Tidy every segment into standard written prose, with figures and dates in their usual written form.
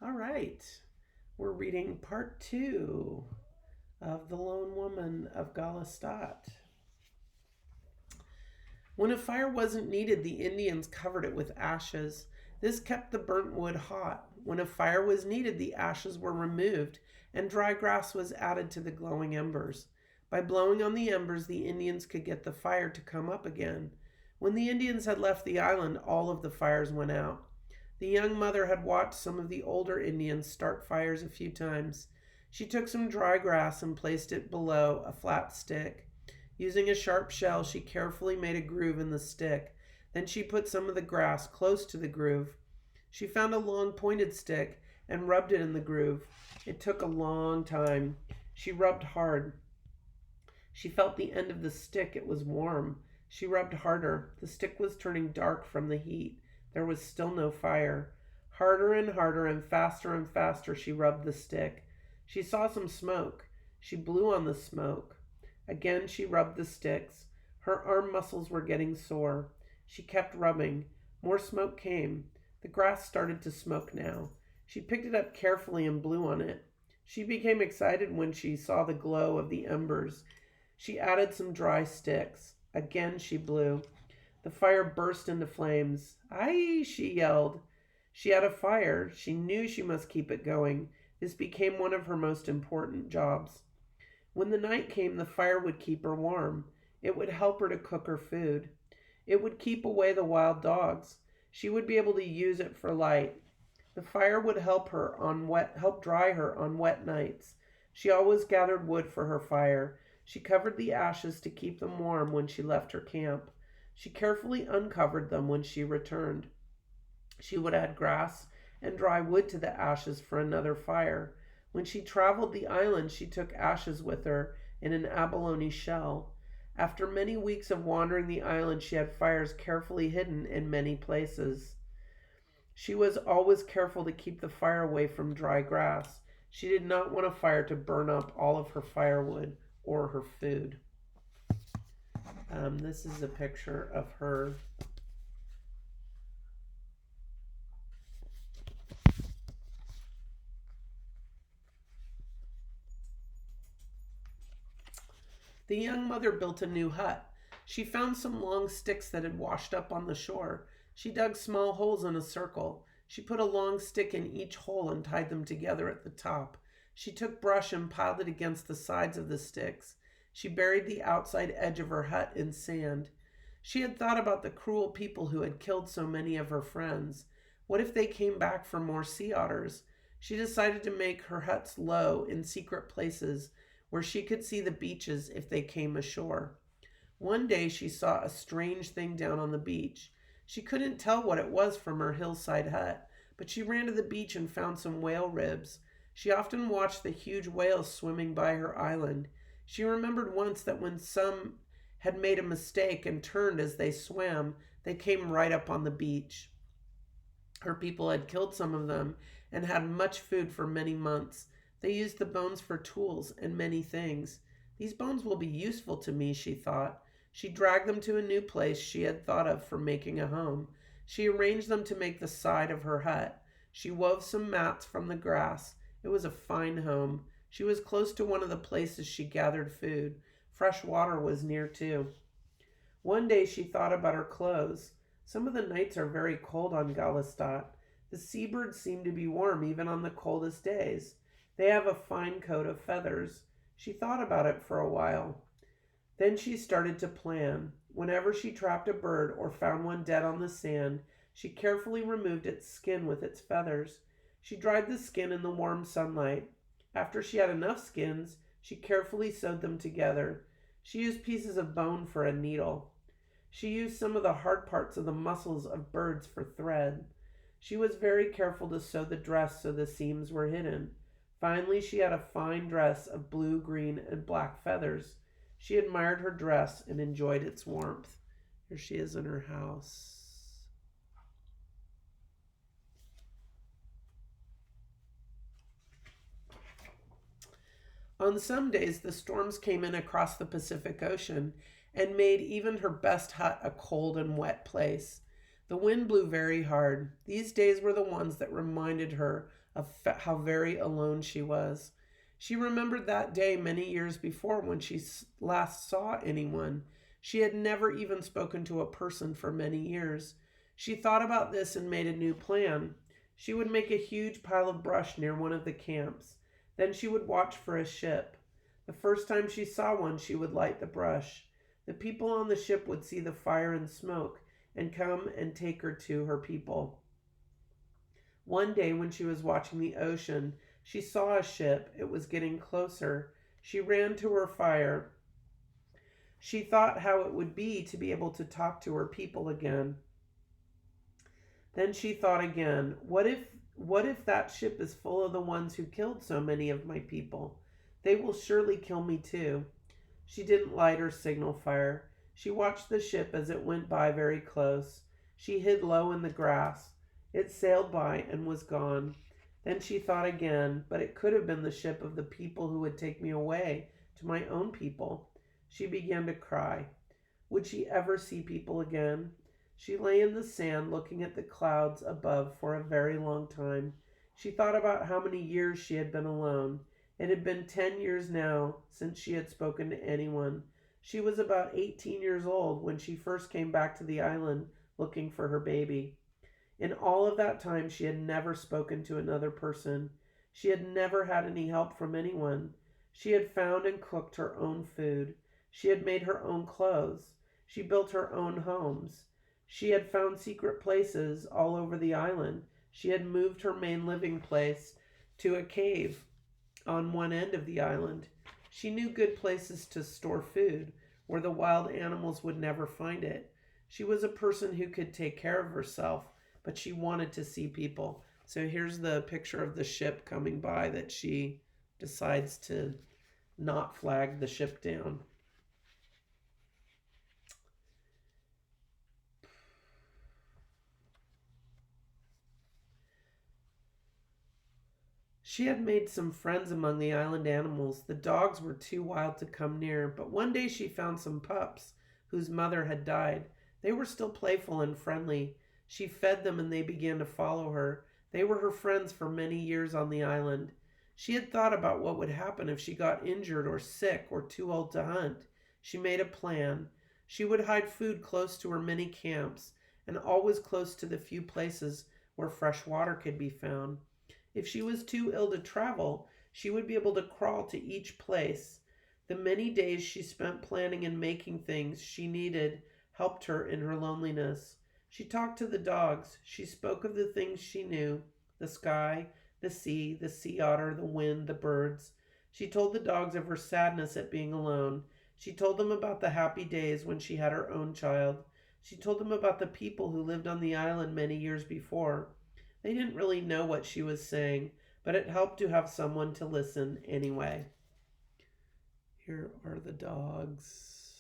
All right. We're reading part two of The Lone Woman of Ghalas. When a fire wasn't needed, the Indians covered it with ashes. This kept the burnt wood hot. When a fire was needed, the ashes were removed and dry grass was added to the glowing embers. By blowing on the embers, the Indians could get the fire to come up again. When the Indians had left the island, all of the fires went out. The young mother had watched some of the older Indians start fires a few times. She took some dry grass and placed it below a flat stick. Using a sharp shell, she carefully made a groove in the stick. Then she put some of the grass close to the groove. She found a long pointed stick and rubbed it in the groove. It took a long time. She rubbed hard. She felt the end of the stick. It was warm. She rubbed harder. The stick was turning dark from the heat. There was still no fire. Harder and faster she rubbed the stick. She saw some smoke. She blew on the smoke. Again she rubbed the sticks. Her arm muscles were getting sore. She kept rubbing. More smoke came. The grass started to smoke now. She picked it up carefully and blew on it. She became excited when she saw the glow of the embers. She added some dry sticks. Again she blew. The fire burst into flames. "Aye!" she yelled. She had a fire. She knew she must keep it going. This became one of her most important jobs. When the night came, the fire would keep her warm. It would help her to cook her food. It would keep away the wild dogs. She would be able to use it for light. The fire would help dry her on wet nights. She always gathered wood for her fire. She covered the ashes to keep them warm when she left her camp. She carefully uncovered them when she returned. She would add grass and dry wood to the ashes for another fire. When she traveled the island, she took ashes with her in an abalone shell. After many weeks of wandering the island, she had fires carefully hidden in many places. She was always careful to keep the fire away from dry grass. She did not want a fire to burn up all of her firewood or her food. This is a picture of her. The young mother built a new hut. She found some long sticks that had washed up on the shore. She dug small holes in a circle. She put a long stick in each hole and tied them together at the top. She took brush and piled it against the sides of the sticks. She buried the outside edge of her hut in sand. She had thought about the cruel people who had killed so many of her friends. What if they came back for more sea otters? She decided to make her huts low in secret places where she could see the beaches if they came ashore. One day she saw a strange thing down on the beach. She couldn't tell what it was from her hillside hut, but she ran to the beach and found some whale ribs. She often watched the huge whales swimming by her island. She remembered once that when some had made a mistake and turned as they swam, they came right up on the beach. Her people had killed some of them and had much food for many months. They used the bones for tools and many things. These bones will be useful to me, she thought. She dragged them to a new place she had thought of for making a home. She arranged them to make the side of her hut. She wove some mats from the grass. It was a fine home. She was close to one of the places she gathered food. Fresh water was near too. One day she thought about her clothes. Some of the nights are very cold on Ghalas. The seabirds seem to be warm even on the coldest days. They have a fine coat of feathers. She thought about it for a while. Then she started to plan. Whenever she trapped a bird or found one dead on the sand, she carefully removed its skin with its feathers. She dried the skin in the warm sunlight. After she had enough skins, she carefully sewed them together. She used pieces of bone for a needle. She used some of the hard parts of the muscles of birds for thread. She was very careful to sew the dress so the seams were hidden. Finally, she had a fine dress of blue, green, and black feathers. She admired her dress and enjoyed its warmth. Here she is in her house. On some days, the storms came in across the Pacific Ocean and made even her best hut a cold and wet place. The wind blew very hard. These days were the ones that reminded her of how very alone she was. She remembered that day many years before when she last saw anyone. She had never even spoken to a person for many years. She thought about this and made a new plan. She would make a huge pile of brush near one of the camps. Then she would watch for a ship. The first time she saw one, she would light the brush. The people on the ship would see the fire and smoke and come and take her to her people. One day when she was watching the ocean, she saw a ship. It was getting closer. She ran to her fire. She thought how it would be able to talk to her people again. Then she thought again, what if that ship is full of the ones who killed so many of my people? They will surely kill me too. She didn't light her signal fire. She watched the ship as it went by very close. She hid low in the grass. It sailed by and was gone. Then she thought again, but it could have been the ship of the people who would take me away to my own people. She began to cry. Would she ever see people again? She lay in the sand looking at the clouds above for a very long time. She thought about how many years she had been alone. It had been 10 years now since she had spoken to anyone. She was about 18 years old when she first came back to the island looking for her baby. In all of that time, she had never spoken to another person. She had never had any help from anyone. She had found and cooked her own food. She had made her own clothes. She built her own homes. She had found secret places all over the island. She had moved her main living place to a cave on one end of the island. She knew good places to store food where the wild animals would never find it. She was a person who could take care of herself, but she wanted to see people. So here's the picture of the ship coming by that she decides to not flag the ship down. She had made some friends among the island animals. The dogs were too wild to come near, but one day she found some pups whose mother had died. They were still playful and friendly. She fed them and they began to follow her. They were her friends for many years on the island. She had thought about what would happen if she got injured or sick or too old to hunt. She made a plan. She would hide food close to her many camps and always close to the few places where fresh water could be found. If she was too ill to travel, she would be able to crawl to each place. The many days she spent planning and making things she needed helped her in her loneliness. She talked to the dogs. She spoke of the things she knew: the sky, the sea otter, the wind, the birds. She told the dogs of her sadness at being alone. She told them about the happy days when she had her own child. She told them about the people who lived on the island many years before. They didn't really know what she was saying, but it helped to have someone to listen anyway. Here are the dogs.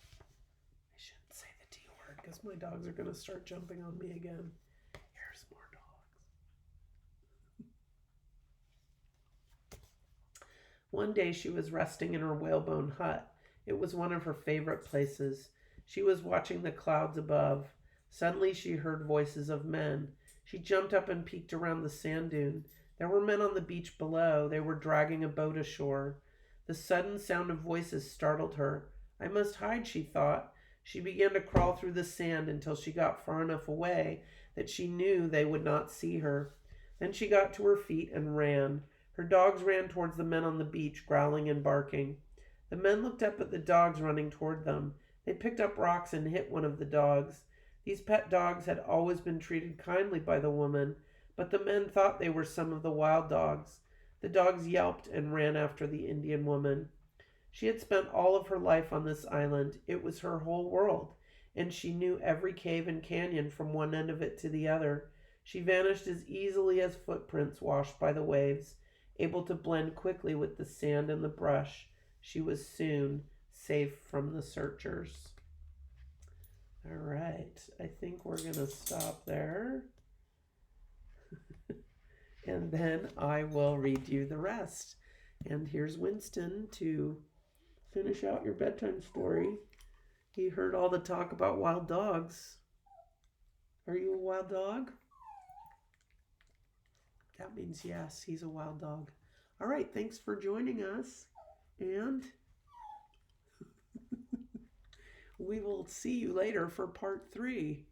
I shouldn't say the T word because my dogs are going to start jumping on me again. Here's more dogs. One day she was resting in her whalebone hut. It was one of her favorite places. She was watching the clouds above. Suddenly she heard voices of men. She jumped up and peeked around the sand dune. There were men on the beach below. They were dragging a boat ashore. The sudden sound of voices startled her. I must hide, she thought. She began to crawl through the sand until she got far enough away that she knew they would not see her. Then she got to her feet and ran. Her dogs ran towards the men on the beach, growling and barking. The men looked up at the dogs running toward them. They picked up rocks and hit one of the dogs. These pet dogs had always been treated kindly by the woman, but the men thought they were some of the wild dogs. The dogs yelped and ran after the Indian woman. She had spent all of her life on this island. It was her whole world, and she knew every cave and canyon from one end of it to the other. She vanished as easily as footprints washed by the waves, able to blend quickly with the sand and the brush. She was soon safe from the searchers. All right, I think we're going to stop there. And then I will read you the rest. And here's Winston to finish out your bedtime story. He heard all the talk about wild dogs. Are you a wild dog? That means yes, he's a wild dog. All right, thanks for joining us. And we will see you later for part 3.